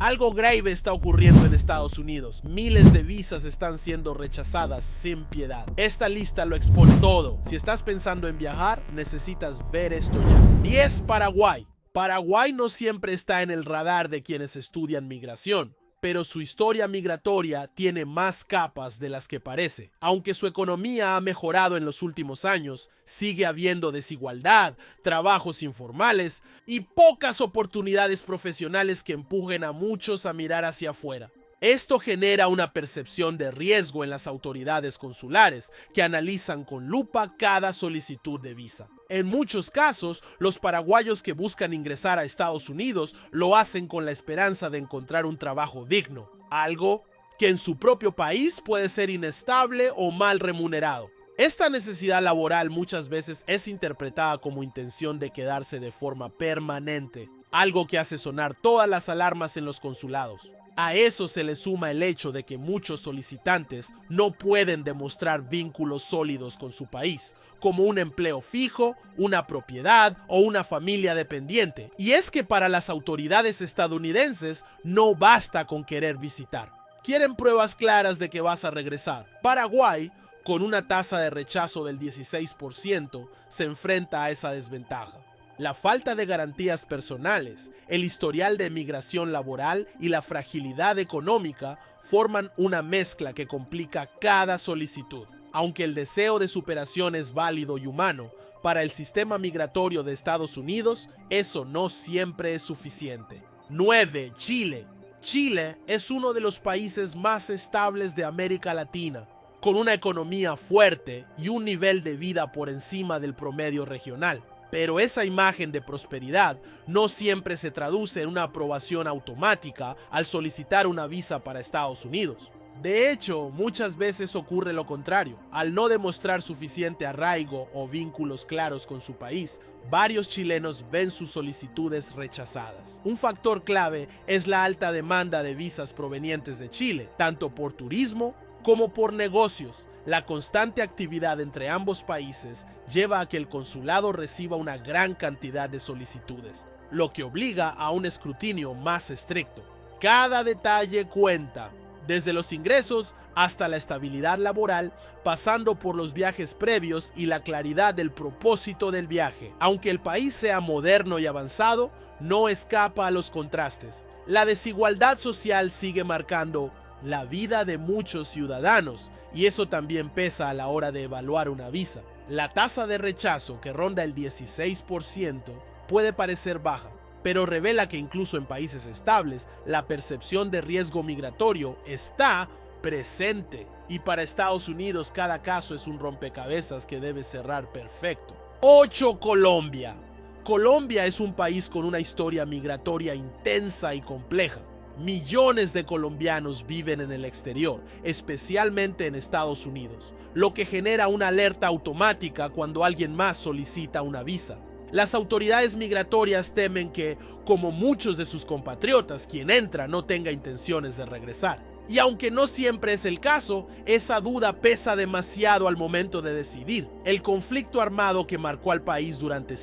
Algo grave está ocurriendo en Estados Unidos. Miles de visas están siendo rechazadas sin piedad. Esta lista lo expone todo. Si estás pensando en viajar, necesitas ver esto ya. 10. Paraguay. Paraguay no siempre está en el radar de quienes estudian migración, pero su historia migratoria tiene más capas de las que parece. Aunque su economía ha mejorado en los últimos años, sigue habiendo desigualdad, trabajos informales y pocas oportunidades profesionales que empujen a muchos a mirar hacia afuera. Esto genera una percepción de riesgo en las autoridades consulares, que analizan con lupa cada solicitud de visa. En muchos casos, los paraguayos que buscan ingresar a Estados Unidos lo hacen con la esperanza de encontrar un trabajo digno, algo que en su propio país puede ser inestable o mal remunerado. Esta necesidad laboral muchas veces es interpretada como intención de quedarse de forma permanente, algo que hace sonar todas las alarmas en los consulados. A eso se le suma el hecho de que muchos solicitantes no pueden demostrar vínculos sólidos con su país, como un empleo fijo, una propiedad o una familia dependiente. Y es que para las autoridades estadounidenses no basta con querer visitar. Quieren pruebas claras de que vas a regresar. Paraguay, con una tasa de rechazo del 16%, se enfrenta a esa desventaja. La falta de garantías personales, el historial de migración laboral y la fragilidad económica forman una mezcla que complica cada solicitud. Aunque el deseo de superación es válido y humano, para el sistema migratorio de Estados Unidos, eso no siempre es suficiente. 9. Chile. Chile es uno de los países más estables de América Latina, con una economía fuerte y un nivel de vida por encima del promedio regional. Pero esa imagen de prosperidad no siempre se traduce en una aprobación automática al solicitar una visa para Estados Unidos. De hecho, muchas veces ocurre lo contrario. Al no demostrar suficiente arraigo o vínculos claros con su país, varios chilenos ven sus solicitudes rechazadas. Un factor clave es la alta demanda de visas provenientes de Chile, tanto por turismo como por negocios. La constante actividad entre ambos países lleva a que el consulado reciba una gran cantidad de solicitudes, lo que obliga a un escrutinio más estricto. Cada detalle cuenta, desde los ingresos hasta la estabilidad laboral, pasando por los viajes previos y la claridad del propósito del viaje. Aunque el país sea moderno y avanzado, no escapa a los contrastes. La desigualdad social sigue marcando la vida de muchos ciudadanos, y eso también pesa a la hora de evaluar una visa. La tasa de rechazo, que ronda el 16%, puede parecer baja, pero revela que incluso en países estables, la percepción de riesgo migratorio está presente. Y para Estados Unidos, cada caso es un rompecabezas que debe cerrar perfecto. 8. Colombia. Colombia es un país con una historia migratoria intensa y compleja. Millones de colombianos viven en el exterior, especialmente en Estados Unidos, lo que genera una alerta automática cuando alguien más solicita una visa. Las autoridades migratorias temen que, como muchos de sus compatriotas, quien entra no tenga intenciones de regresar. Y aunque no siempre es el caso, esa duda pesa demasiado al momento de decidir. El conflicto armado que marcó al país durante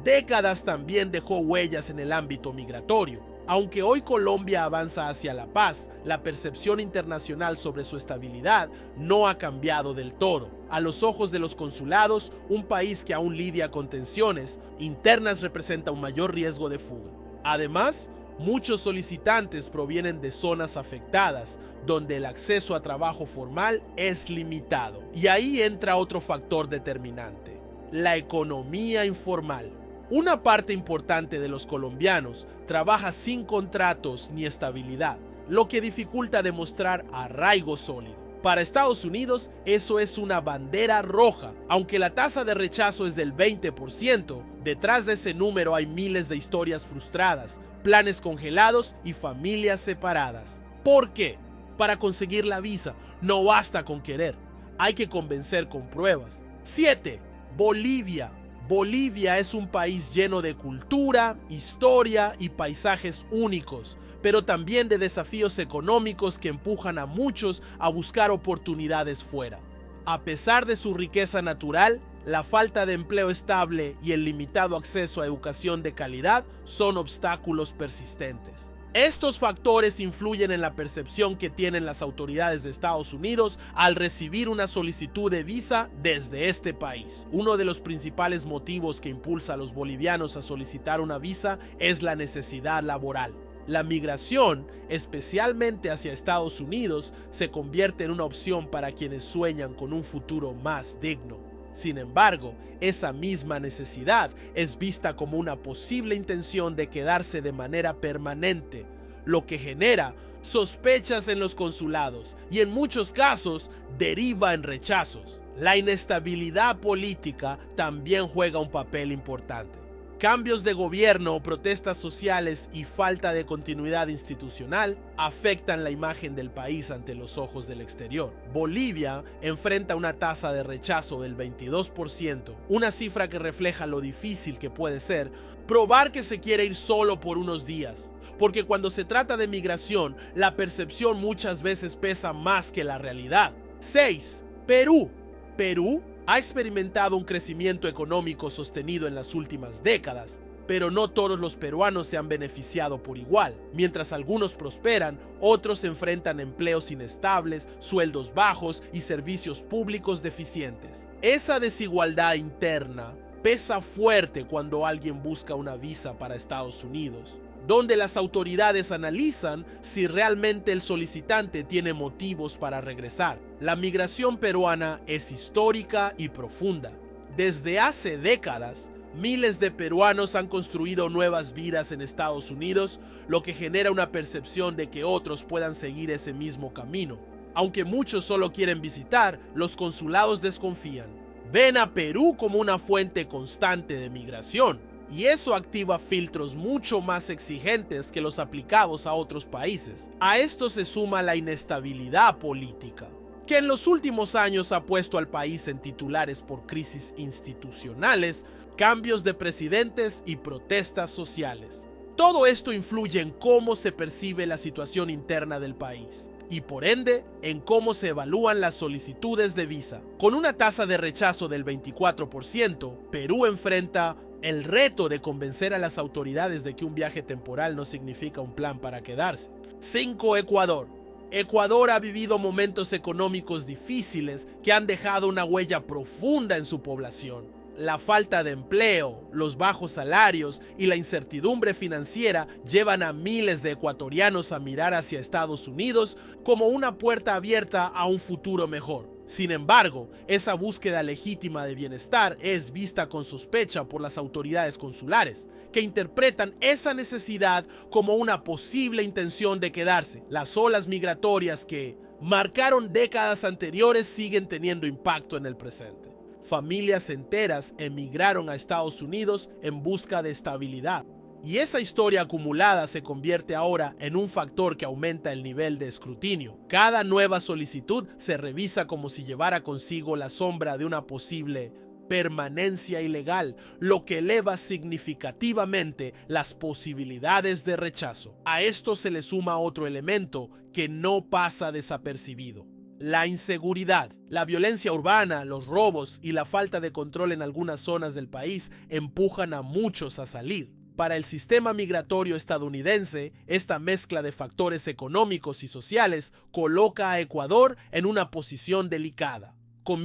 décadas también dejó huellas en el ámbito migratorio. Aunque hoy Colombia avanza hacia la paz, la percepción internacional sobre su estabilidad no ha cambiado del todo. A los ojos de los consulados, un país que aún lidia con tensiones internas representa un mayor riesgo de fuga. Además, muchos solicitantes provienen de zonas afectadas, donde el acceso a trabajo formal es limitado. Y ahí entra otro factor determinante: la economía informal. Una parte importante de los colombianos trabaja sin contratos ni estabilidad, lo que dificulta demostrar arraigo sólido. Para Estados Unidos, eso es una bandera roja. Aunque la tasa de rechazo es del 20%, detrás de ese número hay miles de historias frustradas, planes congelados y familias separadas. ¿Por qué? Para conseguir la visa no basta con querer, hay que convencer con pruebas. 7. Bolivia. Bolivia es un país lleno de cultura, historia y paisajes únicos, pero también de desafíos económicos que empujan a muchos a buscar oportunidades fuera. A pesar de su riqueza natural, la falta de empleo estable y el limitado acceso a educación de calidad son obstáculos persistentes. Estos factores influyen en la percepción que tienen las autoridades de Estados Unidos al recibir una solicitud de visa desde este país. Uno de los principales motivos que impulsa a los bolivianos a solicitar una visa es la necesidad laboral. La migración, especialmente hacia Estados Unidos, se convierte en una opción para quienes sueñan con un futuro más digno. Sin embargo, esa misma necesidad es vista como una posible intención de quedarse de manera permanente, lo que genera sospechas en los consulados y en muchos casos deriva en rechazos. La inestabilidad política también juega un papel importante. Cambios de gobierno, protestas sociales y falta de continuidad institucional afectan la imagen del país ante los ojos del exterior. Bolivia enfrenta una tasa de rechazo del 22%, una cifra que refleja lo difícil que puede ser probar que se quiere ir solo por unos días, porque cuando se trata de migración, la percepción muchas veces pesa más que la realidad. 6. Perú. Perú ha experimentado un crecimiento económico sostenido en las últimas décadas, pero no todos los peruanos se han beneficiado por igual. Mientras algunos prosperan, otros enfrentan empleos inestables, sueldos bajos y servicios públicos deficientes. Esa desigualdad interna pesa fuerte cuando alguien busca una visa para Estados Unidos, donde las autoridades analizan si realmente el solicitante tiene motivos para regresar. La migración peruana es histórica y profunda. Desde hace décadas, miles de peruanos han construido nuevas vidas en Estados Unidos, lo que genera una percepción de que otros puedan seguir ese mismo camino. Aunque muchos solo quieren visitar, los consulados desconfían. Ven a Perú como una fuente constante de migración, y eso activa filtros mucho más exigentes que los aplicados a otros países. A esto se suma la inestabilidad política, que en los últimos años ha puesto al país en titulares por crisis institucionales, cambios de presidentes y protestas sociales. Todo esto influye en cómo se percibe la situación interna del país y por ende en cómo se evalúan las solicitudes de visa. Con una tasa de rechazo del 24%, Perú enfrenta el reto de convencer a las autoridades de que un viaje temporal no significa un plan para quedarse. 5. Ecuador. Ecuador ha vivido momentos económicos difíciles que han dejado una huella profunda en su población. La falta de empleo, los bajos salarios y la incertidumbre financiera llevan a miles de ecuatorianos a mirar hacia Estados Unidos como una puerta abierta a un futuro mejor. Sin embargo, esa búsqueda legítima de bienestar es vista con sospecha por las autoridades consulares, que interpretan esa necesidad como una posible intención de quedarse. Las olas migratorias que marcaron décadas anteriores siguen teniendo impacto en el presente. Familias enteras emigraron a Estados Unidos en busca de estabilidad. Y esa historia acumulada se convierte ahora en un factor que aumenta el nivel de escrutinio. Cada nueva solicitud se revisa como si llevara consigo la sombra de una posible permanencia ilegal, lo que eleva significativamente las posibilidades de rechazo. A esto se le suma otro elemento que no pasa desapercibido: la inseguridad. La violencia urbana, los robos y la falta de control en algunas zonas del país empujan a muchos a salir. Para el sistema migratorio estadounidense, esta mezcla de factores económicos y sociales coloca a Ecuador en una posición delicada. Con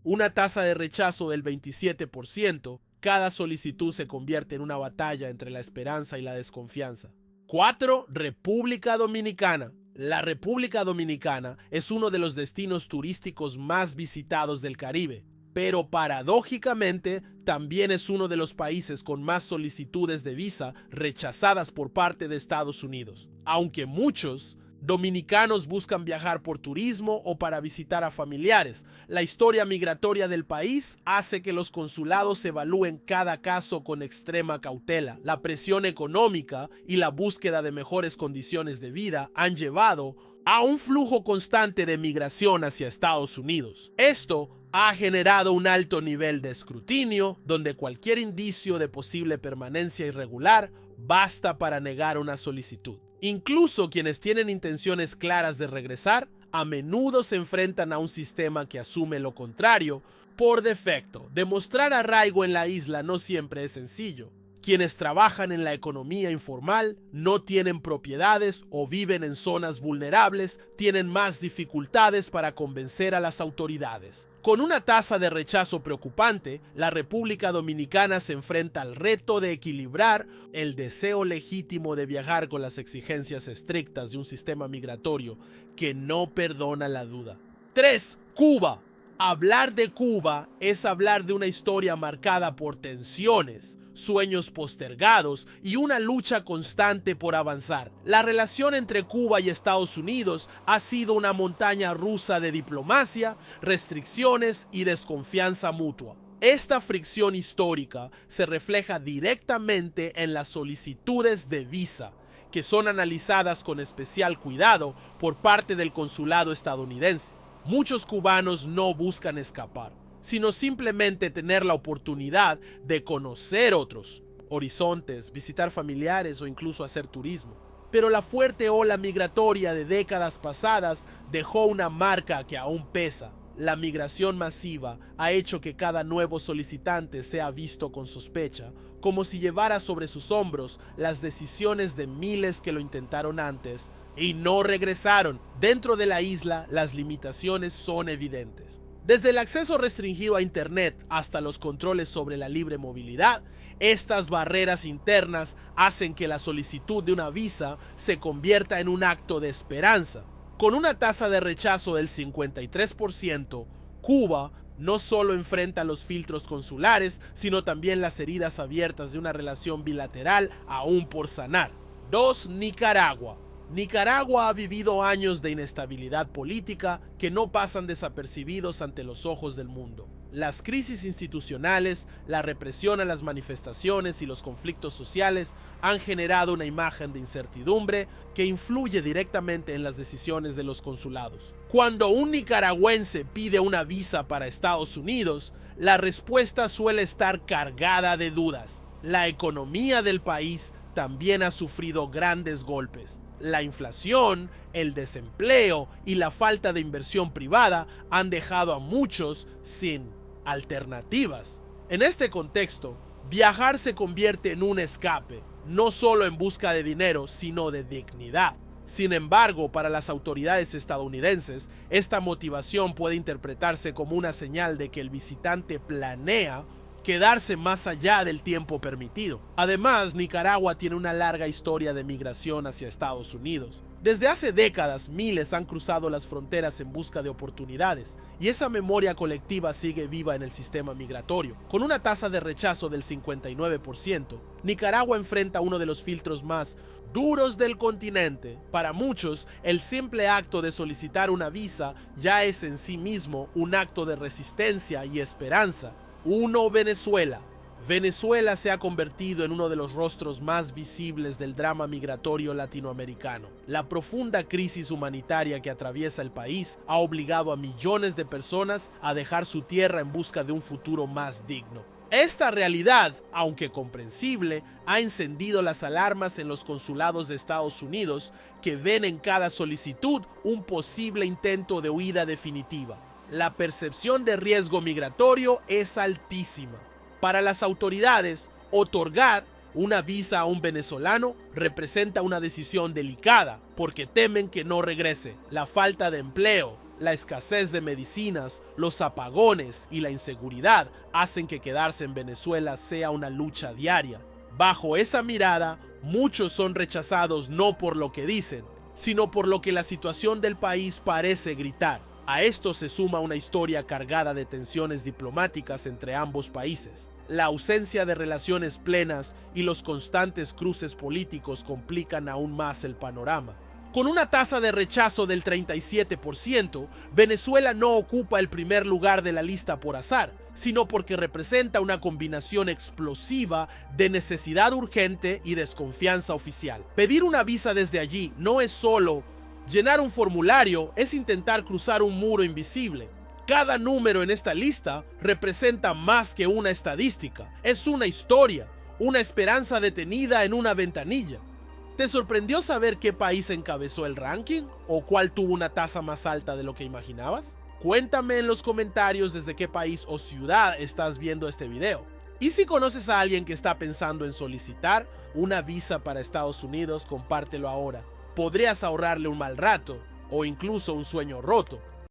una tasa de rechazo del 27%, cada solicitud se convierte en una batalla entre la esperanza y la desconfianza. 4. República Dominicana. La República Dominicana es uno de los destinos turísticos más visitados del Caribe, pero paradójicamente también es uno de los países con más solicitudes de visa rechazadas por parte de Estados Unidos. Aunque muchos dominicanos buscan viajar por turismo o para visitar a familiares, la historia migratoria del país hace que los consulados evalúen cada caso con extrema cautela. La presión económica y la búsqueda de mejores condiciones de vida han llevado a un flujo constante de migración hacia Estados Unidos. Esto ha generado un alto nivel de escrutinio, donde cualquier indicio de posible permanencia irregular basta para negar una solicitud. Incluso quienes tienen intenciones claras de regresar, a menudo se enfrentan a un sistema que asume lo contrario por defecto. Demostrar arraigo en la isla no siempre es sencillo. Quienes trabajan en la economía informal, no tienen propiedades o viven en zonas vulnerables, tienen más dificultades para convencer a las autoridades. Con una tasa de rechazo preocupante, la República Dominicana se enfrenta al reto de equilibrar el deseo legítimo de viajar con las exigencias estrictas de un sistema migratorio que no perdona la duda. 3. Cuba. Hablar de Cuba es hablar de una historia marcada por tensiones, sueños postergados y una lucha constante por avanzar. La relación entre Cuba y Estados Unidos ha sido una montaña rusa de diplomacia, restricciones y desconfianza mutua. Esta fricción histórica se refleja directamente en las solicitudes de visa, que son analizadas con especial cuidado por parte del consulado estadounidense. Muchos cubanos no buscan escapar, sino simplemente tener la oportunidad de conocer otros horizontes, visitar familiares o incluso hacer turismo. Pero la fuerte ola migratoria de décadas pasadas dejó una marca que aún pesa. La migración masiva ha hecho que cada nuevo solicitante sea visto con sospecha, como si llevara sobre sus hombros las decisiones de miles que lo intentaron antes y no regresaron. Dentro de la isla, las limitaciones son evidentes. Desde el acceso restringido a Internet hasta los controles sobre la libre movilidad, estas barreras internas hacen que la solicitud de una visa se convierta en un acto de esperanza. Con una tasa de rechazo del 53%, Cuba no solo enfrenta los filtros consulares, sino también las heridas abiertas de una relación bilateral aún por sanar. 2. Nicaragua. Nicaragua ha vivido años de inestabilidad política que no pasan desapercibidos ante los ojos del mundo. Las crisis institucionales, la represión a las manifestaciones y los conflictos sociales han generado una imagen de incertidumbre que influye directamente en las decisiones de los consulados. Cuando un nicaragüense pide una visa para Estados Unidos, la respuesta suele estar cargada de dudas. La economía del país también ha sufrido grandes golpes. La inflación, el desempleo y la falta de inversión privada han dejado a muchos sin alternativas. En este contexto, viajar se convierte en un escape, no solo en busca de dinero, sino de dignidad. Sin embargo, para las autoridades estadounidenses, esta motivación puede interpretarse como una señal de que el visitante planea quedarse más allá del tiempo permitido. Además, Nicaragua tiene una larga historia de migración hacia Estados Unidos. Desde hace décadas, miles han cruzado las fronteras en busca de oportunidades, y esa memoria colectiva sigue viva en el sistema migratorio. Con una tasa de rechazo del 59%, Nicaragua enfrenta uno de los filtros más duros del continente. Para muchos, el simple acto de solicitar una visa ya es en sí mismo un acto de resistencia y esperanza. 1. Venezuela. Venezuela se ha convertido en uno de los rostros más visibles del drama migratorio latinoamericano. La profunda crisis humanitaria que atraviesa el país ha obligado a millones de personas a dejar su tierra en busca de un futuro más digno. Esta realidad, aunque comprensible, ha encendido las alarmas en los consulados de Estados Unidos, que ven en cada solicitud un posible intento de huida definitiva. La percepción de riesgo migratorio es altísima. Para las autoridades, otorgar una visa a un venezolano representa una decisión delicada porque temen que no regrese. La falta de empleo, la escasez de medicinas, los apagones y la inseguridad hacen que quedarse en Venezuela sea una lucha diaria. Bajo esa mirada, muchos son rechazados no por lo que dicen, sino por lo que la situación del país parece gritar. A esto se suma una historia cargada de tensiones diplomáticas entre ambos países. La ausencia de relaciones plenas y los constantes cruces políticos complican aún más el panorama. Con una tasa de rechazo del 37%, Venezuela no ocupa el primer lugar de la lista por azar, sino porque representa una combinación explosiva de necesidad urgente y desconfianza oficial. Pedir una visa desde allí no es solo llenar un formulario, es intentar cruzar un muro invisible. Cada número en esta lista representa más que una estadística. Es una historia, una esperanza detenida en una ventanilla. ¿Te sorprendió saber qué país encabezó el ranking? ¿O cuál tuvo una tasa más alta de lo que imaginabas? Cuéntame en los comentarios desde qué país o ciudad estás viendo este video. Y si conoces a alguien que está pensando en solicitar una visa para Estados Unidos, compártelo ahora. Podrías ahorrarle un mal rato o incluso un sueño roto.